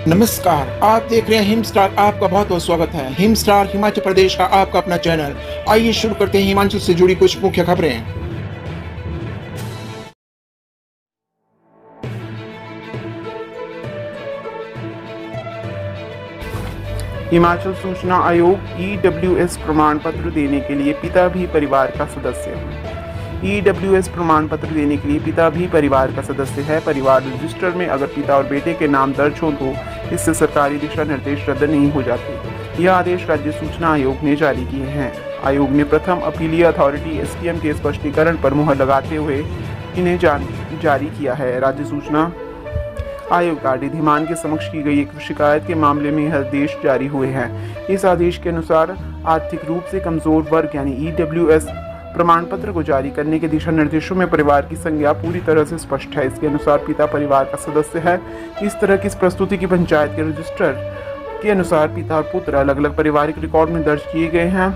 नमस्कार, आप देख रहे हैं हिम स्टार। आपका बहुत बहुत स्वागत है। हिम स्टार हिमाचल प्रदेश का आपका अपना चैनल। आइए शुरू करते हैं हिमाचल से जुड़ी कुछ मुख्य खबरें। हिमाचल सूचना आयोग ईडब्ल्यूएस प्रमाण पत्र देने के लिए पिता भी परिवार का सदस्य। ईडब्ल्यूएस प्रमाण पत्र देने के लिए पिता भी परिवार का सदस्य है। परिवार रजिस्टर में अगर पिता और बेटे के नाम दर्ज हो तो इससे सरकारी दिशा निर्देश रद्द नहीं हो जाते। यह आदेश राज्य सूचना आयोग ने जारी किए हैं। आयोग ने प्रथम अपीलीय अथॉरिटी एसटीएम के स्पष्टीकरण पर मुहर लगाते हुए इन्हें जारी किया है। राज्य सूचना आयोग का धीमान के समक्ष की गई एक शिकायत के मामले में यह आदेश जारी हुए हैं। इस आदेश के अनुसार आर्थिक रूप से कमजोर वर्ग यानी ईडब्ल्यूएस प्रमाण पत्र को जारी करने के दिशा निर्देशों में परिवार की संज्ञा पूरी तरह से स्पष्ट है। इसके अनुसार पिता परिवार का सदस्य है। इस तरह की प्रस्तुति की पंचायत के रजिस्टर के अनुसार पिता और पुत्र अलग अलग पारिवारिक रिकॉर्ड में दर्ज किए गए हैं।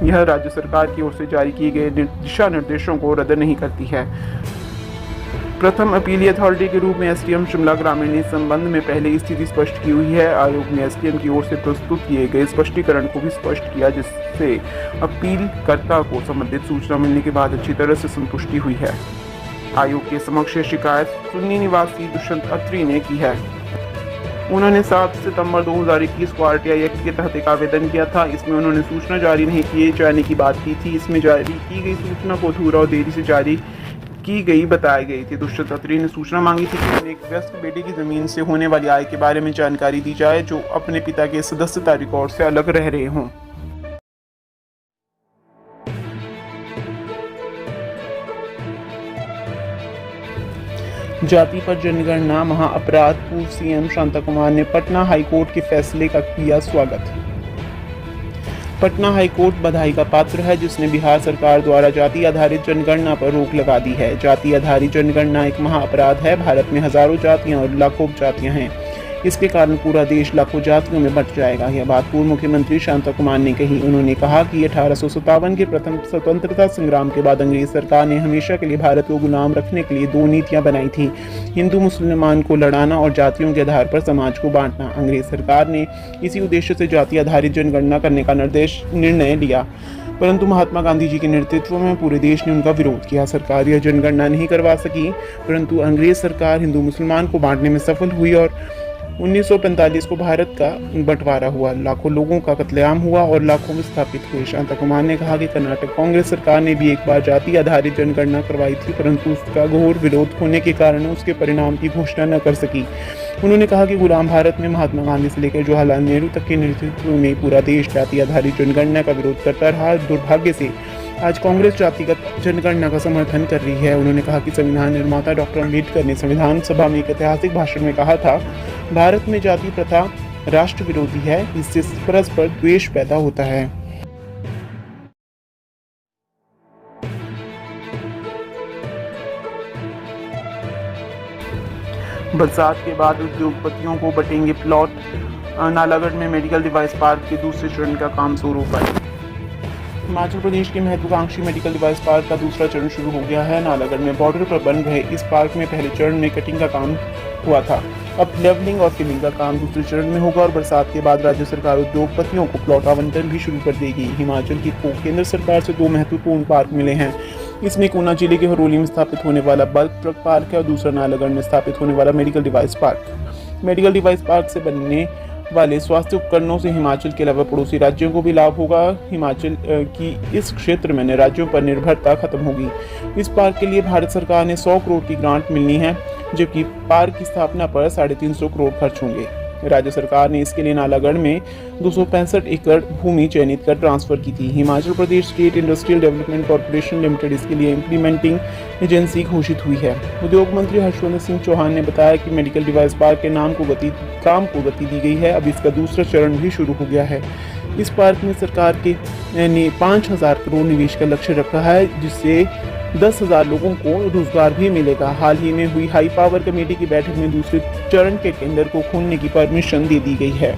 यह राज्य सरकार की ओर से जारी किए गए दिशा निर्देशों को रद्द नहीं करती है। प्रथम अपीलीय अथॉरिटी के रूप में एसडीएम शिमला ग्रामीण ने इस संबंध में पहले स्थिति स्पष्ट की हुई है। आयोग ने एसडीएम की ओर से प्रस्तुत किए गए स्पष्टीकरण को भी स्पष्ट किया, जिससे अपीलकर्ता को संबंधित सूचना मिलने के बाद अच्छी तरह से संतुष्टि हुई है। आयोग के समक्ष शिकायत सुन्नी निवासी दुष्यंत अत्री ने की है। उन्होंने 7 सितंबर 2021 को आरटीआई एक्ट के तहत एक आवेदन किया था। इसमें उन्होंने सूचना जारी नहीं किए जाने की बात की थी। इसमें जारी की गई सूचना को अधूरा और देरी से जारी की गई बताई गई थी। दुष्यंत अत्री ने सूचना मांगी थी कि उन्हें एक वयस्क बेटे की जमीन से होने वाली आय के बारे में जानकारी दी जाए जो अपने पिता के सदस्यता रिकॉर्ड से अलग रह रहे हों। जाति पर जनगणना महाअपराध, पूर्व सीएम शांता कुमार ने पटना हाईकोर्ट के फैसले का किया स्वागत। पटना हाईकोर्ट बधाई का पात्र है, जिसने बिहार सरकार द्वारा जाति आधारित जनगणना पर रोक लगा दी है। जाति आधारित जनगणना एक महाअपराध है। भारत में हजारों जातियां और लाखों जातियां हैं। इसके कारण पूरा देश लाखों जातियों में बंट जाएगा। यह बात पूर्व मुख्यमंत्री शांता कुमार ने कही। उन्होंने कहा कि 1857 के प्रथम स्वतंत्रता संग्राम के बाद अंग्रेज सरकार ने हमेशा के लिए भारत को गुलाम रखने के लिए 2 नीतियां बनाई थी: हिंदू मुसलमान को लड़ाना और जातियों के आधार पर समाज को बांटना। अंग्रेज सरकार ने इसी उद्देश्य से जाति आधारित जनगणना करने का निर्णय लिया, परंतु महात्मा गांधी जी के नेतृत्व में पूरे देश ने उनका विरोध किया। सरकार यह जनगणना नहीं करवा सकी, परंतु अंग्रेज सरकार हिंदू मुसलमान को बांटने में सफल हुई और 1945 को भारत का बंटवारा हुआ। लाखों लोगों का कत्लेआम हुआ और लाखों विस्थापित हुए। शांता कुमार ने कहा कि कर्नाटक कांग्रेस सरकार ने भी एक बार जाति आधारित जनगणना करवाई थी, परंतु उसका घोर विरोध होने के कारण उसके परिणाम की घोषणा न कर सकी। उन्होंने कहा कि गुलाम भारत में महात्मा गांधी से लेकर जवाहरलाल नेहरू तक के नेतृत्व में पूरा देश जाति आधारित जनगणना का विरोध करता रहा। दुर्भाग्य से आज कांग्रेस जातिगत जनगणना का समर्थन कर रही है। उन्होंने कहा कि संविधान निर्माता डॉक्टर अम्बेडकर ने संविधान सभा में एक ऐतिहासिक भाषण में कहा था, भारत में जाति प्रथा राष्ट्र विरोधी है, इससे परस्पर द्वेष पैदा होता है। बरसात के बाद उद्योगपतियों को बटेंगे प्लॉट। नालागढ़ में मेडिकल डिवाइस पार्क के दूसरे चरण का काम शुरू हुआ है। हिमाचल प्रदेश के महत्वाकांक्षी मेडिकल डिवाइस पार्क का दूसरा चरण शुरू हो गया है। नालागढ़ में बॉर्डर पर बन रहे इस पार्क में पहले चरण में कटिंग का काम हुआ था। अब लेवलिंग और फिलिंग का काम दूसरे चरण में होगा और बरसात के बाद राज्य सरकार उद्योगपतियों को प्लॉट आवंटन भी शुरू कर देगी। हिमाचल को केंद्र सरकार से 2 महत्वपूर्ण पार्क मिले हैं। इसमें ऊना जिले के हरोली में स्थापित होने वाला बल्क ट्रक पार्क है और दूसरा नालागढ़ में स्थापित होने वाला medical device park. Medical device park से बनने वाले स्वास्थ्य उपकरणों से हिमाचल के अलावा पड़ोसी राज्यों को भी लाभ होगा। हिमाचल की इस क्षेत्र में राज्यों पर निर्भरता खत्म होगी। इस पार्क के लिए भारत सरकार ने 100 करोड़ की ग्रांट मिलनी है, जबकि पार्क की स्थापना पर 350 करोड़ खर्च होंगे। राज्य सरकार ने इसके लिए नालागढ़ में 265 एकड़ भूमि चयनित कर ट्रांसफर की थी। Himachal Pradesh state industrial development corporation limited इसके लिए इम्प्लीमेंटिंग एजेंसी घोषित हुई है। उद्योग मंत्री हर्षवर्धन सिंह चौहान ने बताया कि मेडिकल डिवाइस पार्क के काम को गति दी गई है। अब इसका दूसरा चरण भी शुरू हो गया है। इस पार्क में सरकार ने 5000 करोड़ निवेश का लक्ष्य रखा है, जिससे 10,000 लोगों को रोजगार भी मिलेगा। हाल ही में हुई हाई पावर कमेटी की बैठक में दूसरे चरण के टेंडर को खोलने की परमिशन दे दी गई है।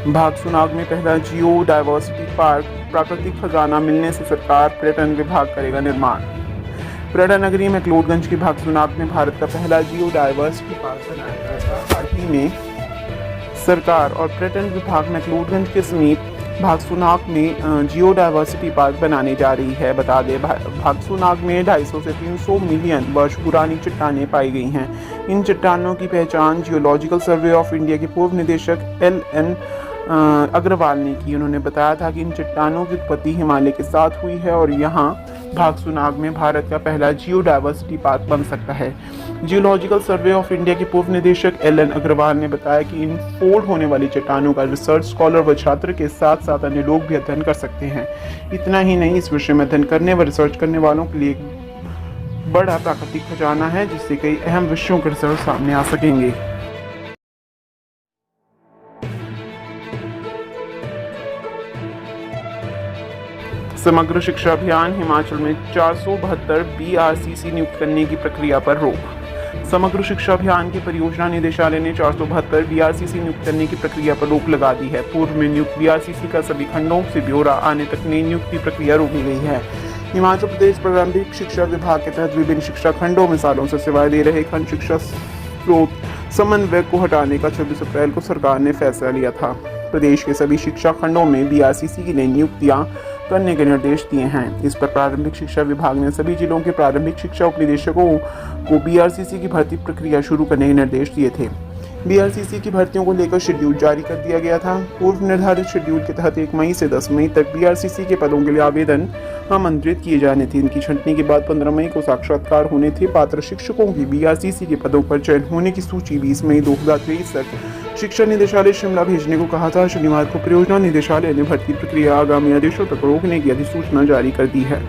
भागसुनाग में पहला जियो डायवर्सिटी पार्क, प्राकृतिक खजाना मिलने से सरकार पर्यटन विभाग करेगा निर्माण। प्रेरणा नगरी मैक्लोडगंज के भागसुनाग में भारत का पहला जियो डायवर्सिटी पार्क बनाया जाएगा। हाल ही में सरकार और पर्यटन विभाग मैक्लोडगंज के समीप भागसुनाग में जियो डायवर्सिटी पार्क बनाने जा रही है। बता दें, भागसुनाग में 250 से 300 मिलियन वर्ष पुरानी चट्टानें पाई गई हैं। इन चट्टानों की पहचान जियोलॉजिकल सर्वे ऑफ इंडिया के पूर्व निदेशक LN अग्रवाल ने की। उन्होंने बताया था कि इन चट्टानों की उत्पत्ति हिमालय के साथ हुई है और यहाँ भागसुनाग में भारत का पहला जियो डायवर्सिटी पार्क बन सकता है। जियोलॉजिकल सर्वे ऑफ इंडिया के पूर्व निदेशक LN अग्रवाल ने बताया कि इन फोल्ड होने वाली चट्टानों का रिसर्च स्कॉलर व छात्र के साथ साथ अन्य लोग भी अध्ययन कर सकते हैं। इतना ही नहीं, इस विषय में अध्ययन करने व रिसर्च करने वालों के लिए एक बड़ा प्राकृतिक खजाना है, जिससे कई अहम विषयों के रिसर्च सामने आ सकेंगे। समग्र शिक्षा अभियान, हिमाचल में 472 BRCC नियुक्त करने की प्रक्रिया पर रोक। समग्र शिक्षा अभियान के परियोजना निदेशालय ने 472 BRCC नियुक्त करने की प्रक्रिया पर रोक लगा दी है। पूर्व में नियुक्त BRCC का सभी खंडों से ब्यौरा आने तक नई नियुक्ति प्रक्रिया रोक दी गई है। हिमाचल प्रदेश प्रारंभिक शिक्षा विभाग के तहत विभिन्न शिक्षा खंडों में सालों से सेवाएं दे रहे खंड शिक्षा स्रोत समन्वयक को हटाने का 26 अप्रैल को सरकार ने फैसला लिया था। प्रदेश के सभी शिक्षा खंडों में BRCC की नई नियुक्तियां करने के निर्देश दिए हैं। इस पर प्रारंभिक शिक्षा विभाग ने सभी जिलों के प्रारंभिक शिक्षा उपनिदेशकों को BRCC की भर्ती प्रक्रिया शुरू करने के निर्देश दिए थे। BRCC की भर्तियों को लेकर शेड्यूल जारी कर दिया गया था। पूर्व निर्धारित शेड्यूल के तहत 1 मई से 10 मई तक BRCC के पदों के लिए आवेदन आमंत्रित किए जाने थे। इनकी छंटनी के बाद 15 मई को साक्षात्कार होने थे। पात्र शिक्षकों की BRCC के पदों पर चयन होने की सूची 20 मई 2023 तक शिक्षा निदेशालय शिमला भेजने को कहा था। शनिवार को परियोजना निदेशालय ने भर्ती प्रक्रिया आगामी आदेशों तक रोकने की अधिसूचना जारी कर दी है।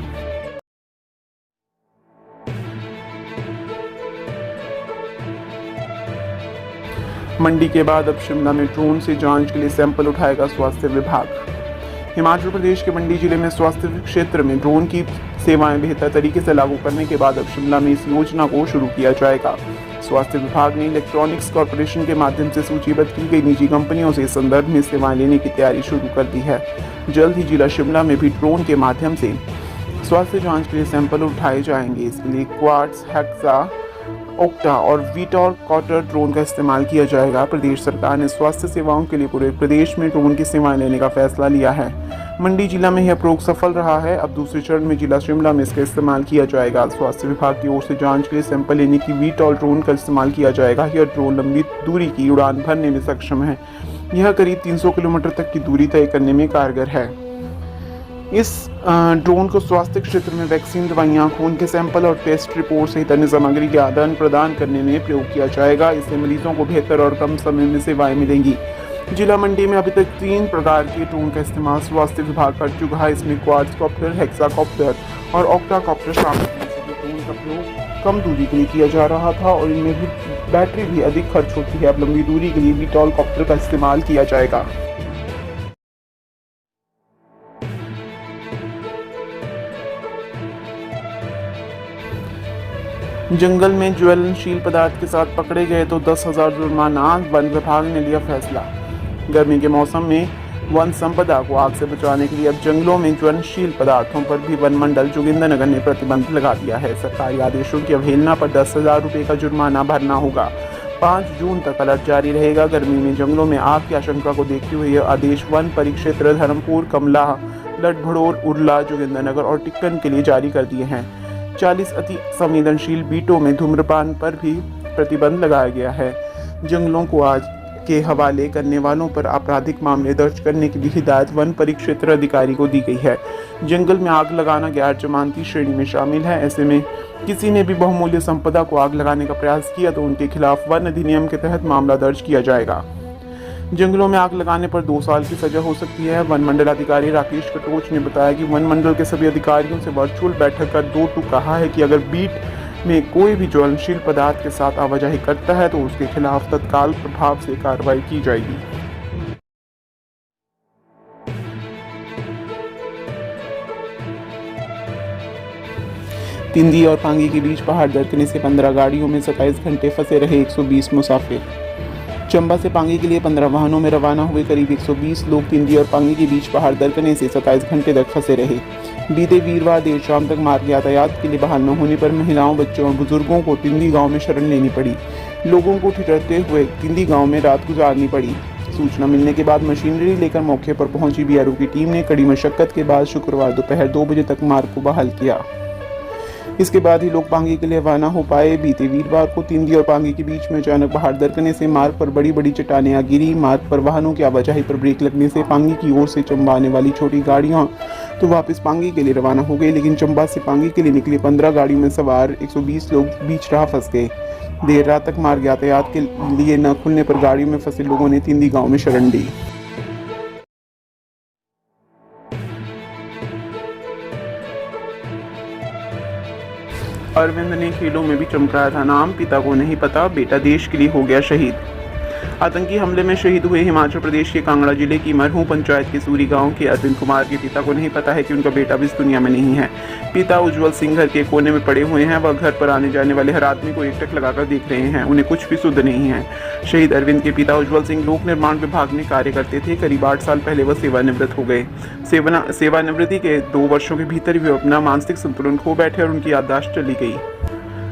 मंडी के बाद अब शिमला में ड्रोन से जांच के लिए सैंपल उठाएगा स्वास्थ्य विभाग। हिमाचल प्रदेश के मंडी जिले में स्वास्थ्य क्षेत्र में ड्रोन की सेवाएं बेहतर तरीके से लागू करने के बाद अब शिमला में इस योजना को शुरू किया जाएगा। स्वास्थ्य विभाग ने इलेक्ट्रॉनिक्स कॉर्पोरेशन के माध्यम से सूचीबद्ध की गई निजी कंपनियों से इस संदर्भ में सेवाएं लेने की तैयारी शुरू कर दी है। जल्द ही जिला शिमला में भी ड्रोन के माध्यम से स्वास्थ्य जांच के लिए सैंपल उठाए जाएंगे। इसके लिए क्वाड्स, हेक्सा, ओक्टा और वीटॉल कॉटर ड्रोन का इस्तेमाल किया जाएगा। प्रदेश सरकार ने स्वास्थ्य सेवाओं के लिए पूरे प्रदेश में ड्रोन की सेवाएं लेने का फैसला लिया है। मंडी जिला में यह प्रयोग सफल रहा है। अब दूसरे चरण में जिला शिमला में इसका इस्तेमाल किया जाएगा। स्वास्थ्य विभाग की ओर से जांच के लिए सैंपल लेने की वीटॉल ड्रोन का इस्तेमाल किया जाएगा। यह ड्रोन लंबी दूरी की उड़ान भरने में सक्षम है। यह करीब 300 किलोमीटर तक की दूरी तय करने में कारगर है। इस ड्रोन को स्वास्थ्य क्षेत्र में वैक्सीन, दवाइयां, खून के सैंपल और टेस्ट रिपोर्ट सहित अन्य सामग्री के आदान प्रदान करने में प्रयोग किया जाएगा। इससे मरीजों को बेहतर और कम समय में सेवाएं मिलेंगी। जिला मंडी में अभी तक 3 प्रकार के ड्रोन का इस्तेमाल स्वास्थ्य विभाग कर चुका है। इसमें क्वाड्सकॉप्टर, हेक्साकॉप्टर और ऑक्टाकॉप्टर शामिल हैं। सभी ड्रोन का प्रयोग कम दूरी के लिए किया जा रहा था और इनमें भी बैटरी भी अधिक खर्च होती है। अब लंबी दूरी के लिए वीटॉल कॉप्टर का इस्तेमाल किया जाएगा। जंगल में ज्वलनशील पदार्थ के साथ पकड़े गए तो 10,000 जुर्माना। वन विभाग ने लिया फैसला। गर्मी के मौसम में वन संपदा को आग से बचाने के लिए अब जंगलों में ज्वलनशील पदार्थों पर भी वन मंडल जोगिंद्रनगर ने प्रतिबंध लगा दिया है। सरकारी आदेशों की अवहेलना पर 10,000 रुपये का जुर्माना भरना होगा। 5 जून तक अलर्ट जारी रहेगा। गर्मी में जंगलों में आग की आशंका को देखते हुए यह आदेश वन परिक्षेत्र धर्मपुर, कमला, लडभड़ोल, उरला, जोगिंद्रनगर और टिक्कन के लिए जारी कर दिए हैं। 40 अति संवेदनशील बीटों में धूम्रपान पर भी प्रतिबंध लगाया गया है। जंगलों को आज के हवाले करने वालों पर आपराधिक मामले दर्ज करने की भी हिदायत वन परिक्षेत्र अधिकारी को दी गई है। जंगल में आग लगाना गैर जमानती श्रेणी में शामिल है। ऐसे में किसी ने भी बहुमूल्य संपदा को आग लगाने का प्रयास किया तो उनके खिलाफ वन अधिनियम के तहत मामला दर्ज किया जाएगा। जंगलों में आग लगाने पर 2 साल की सजा हो सकती है। वन मंडल अधिकारी राकेश कटोच ने बताया कि वन मंडल के सभी अधिकारियों से वर्चुअल बैठक कर 2 टूक कहा है कि अगर बीट में कोई भी ज्वलनशील पदार्थ के साथ आवाजाही करता है तो उसके खिलाफ तत्काल प्रभाव से कार्रवाई की जाएगी। तिंदी और पांगी के बीच पहाड़ दरकने से 15 गाड़ियों में 27 घंटे फंसे रहे 120 मुसाफिर। चंबा से पांगी के लिए 15 वाहनों में रवाना हुए करीब 120 लोग तिंदी और पांगी के बीच पहाड़ दरकने से 27 घंटे तक फंसे रहे। बीते वीरवार देर शाम तक मार्ग यातायात के लिए बहाल न होने पर महिलाओं, बच्चों और बुजुर्गों को तिंदी गांव में शरण लेनी पड़ी। लोगों को ठिठुरते हुए तिंदी गांव में रात गुजारनी पड़ी। सूचना मिलने के बाद मशीनरी लेकर मौके पर पहुंची बीआरओ की टीम ने कड़ी मशक्कत के बाद शुक्रवार दोपहर 2 बजे तक मार्ग को बहाल किया। इसके बाद ही लोग पांगी के लिए रवाना हो पाए। बीते वीरवार को तिंदी और पांगी के बीच में अचानक पहाड़ दरकने से मार्ग पर बड़ी बड़ी चट्टानें आ गिरी। मार्ग पर वाहनों की आवाजाही पर ब्रेक लगने से पांगी की ओर से चंबा आने वाली छोटी गाड़ियां तो वापस पांगी के लिए रवाना हो गई, लेकिन चंबा से पांगी के लिए निकली 15 गाड़ियों में सवार 120 लोग बीच राह फंस गए। देर रात तक मार्ग यातायात के लिए न खुलने पर गाड़ियों में फंसे लोगों ने तिंदी गांव में शरण ली। अरविंद ने खेलों में भी चमकाया था नाम, पिता को नहीं पता बेटा देश के लिए हो गया शहीद। आतंकी हमले में शहीद हुए हिमाचल प्रदेश के कांगड़ा जिले की मरहूं पंचायत के सूरी गांव के अरविंद कुमार के पिता को नहीं पता है कि उनका बेटा भी इस दुनिया में नहीं है। पिता उज्जवल सिंह घर के कोने में पड़े हुए हैं। वह घर पर आने जाने वाले हर आदमी को एकटक लगाकर देख रहे हैं। उन्हें कुछ भी सुध नहीं है। शहीद अरविंद के पिता उज्जवल सिंह लोक निर्माण विभाग में कार्य करते थे। करीब 8 साल पहले वह सेवानिवृत्त हो गए। सेवानिवृत्ति के 2 वर्षों के भीतर वे अपना मानसिक संतुलन खो बैठे और उनकी याददाश्त चली गई।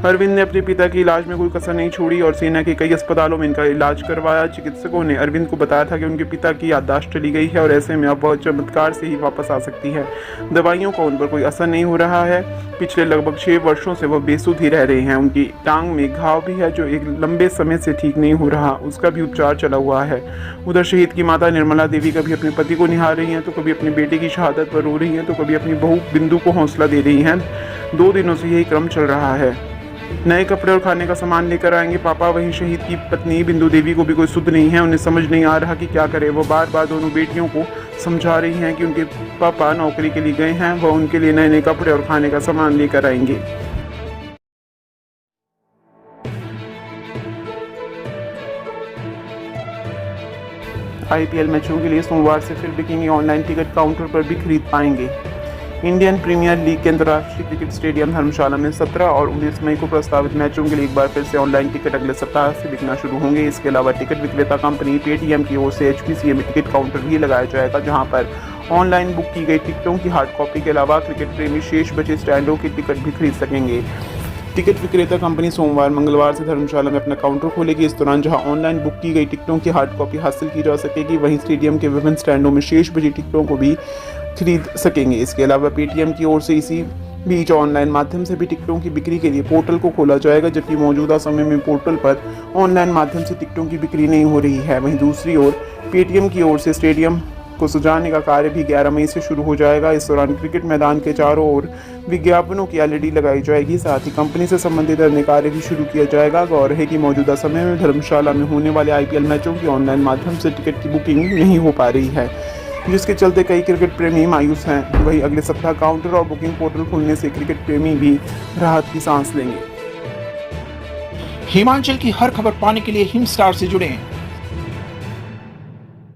अरविंद ने अपने पिता के इलाज में कोई कसर नहीं छोड़ी और सेना के कई अस्पतालों में इनका इलाज करवाया। चिकित्सकों ने अरविंद को बताया था कि उनके पिता की याददाश्त चली गई है और ऐसे में अब वह चमत्कार से ही वापस आ सकती है। दवाइयों का उन पर कोई असर नहीं हो रहा है। पिछले लगभग 6 वर्षों से वह बेसुध ही रह रहे हैं। उनकी टांग में घाव भी है जो एक लंबे समय से ठीक नहीं हो रहा, उसका भी उपचार चला हुआ है। उधर शहीद की माता निर्मला देवी कभी अपने पति को निहार रही हैं तो कभी अपने बेटे की शहादत पर रो रही हैं तो कभी अपनी बहू बिंदु को हौसला दे रही हैं। 2 दिनों से यही क्रम चल रहा है। नए कपड़े और खाने का सामान लेकर आएंगे पापा। वहीं शहीद की पत्नी बिंदु देवी को भी कोई सुध नहीं है। उन्हें समझ नहीं आ रहा कि क्या करे। वो बार बार दोनों बेटियों को समझा रही हैं कि उनके पापा नौकरी के लिए गए हैं, वह उनके लिए नए नए कपड़े और खाने का सामान लेकर आएंगे। आईपीएल मैचों के लिए सोमवार से फिर बिकेंगे ऑनलाइन टिकट, काउंटर पर भी खरीद पाएंगे। इंडियन प्रीमियर लीग के अंतर्राष्ट्रीय क्रिकेट स्टेडियम धर्मशाला में 17 और 19 मई को प्रस्तावित मैचों के लिए एक बार फिर से ऑनलाइन टिकट अगले सप्ताह से बिकना शुरू होंगे। इसके अलावा टिकट विक्रेता कंपनी पेटीएम की ओर से HPCA में टिकट काउंटर भी लगाया जाएगा, जहां पर ऑनलाइन बुक की गई टिकटों की हार्ड कॉपी के अलावा क्रिकेट प्रेमी शेष बचे स्टैंडों की टिकट भी खरीद सकेंगे। टिकट विक्रेता कंपनी सोमवार मंगलवार से धर्मशाला में अपना काउंटर खोलेगी। इस दौरान जहां ऑनलाइन बुक की गई टिकटों की हार्ड कॉपी हासिल की जा सकेगी, वहीं स्टेडियम के विभिन्न स्टैंडों में शेष बची टिकटों को भी खरीद सकेंगे। इसके अलावा पेटीएम की ओर से इसी बीच ऑनलाइन माध्यम से भी टिकटों की बिक्री के लिए पोर्टल को खोला जाएगा, जबकि मौजूदा समय में पोर्टल पर ऑनलाइन माध्यम से टिकटों की बिक्री नहीं हो रही है। वहीं दूसरी ओर पेटीएम की ओर से स्टेडियम को सजाने का कार्य भी 11 मई से शुरू हो जाएगा। इस दौरान क्रिकेट मैदान के चारों ओर विज्ञापनों की LED लगाई जाएगी। साथ ही कंपनी से संबंधित अन्य कार्य भी शुरू किया जाएगा। गौर है कि मौजूदा समय में धर्मशाला में होने वाले IPL मैचों की ऑनलाइन माध्यम से टिकट की बुकिंग नहीं हो पा रही है, जिसके चलते कई क्रिकेट प्रेमी मायूस हैं। वहीं अगले सप्ताह काउंटर और बुकिंग पोर्टल खुलने से क्रिकेट प्रेमी भी राहत की सांस लेंगे। हिमाचल की हर खबर पाने के लिए हिम स्टार से जुड़ें।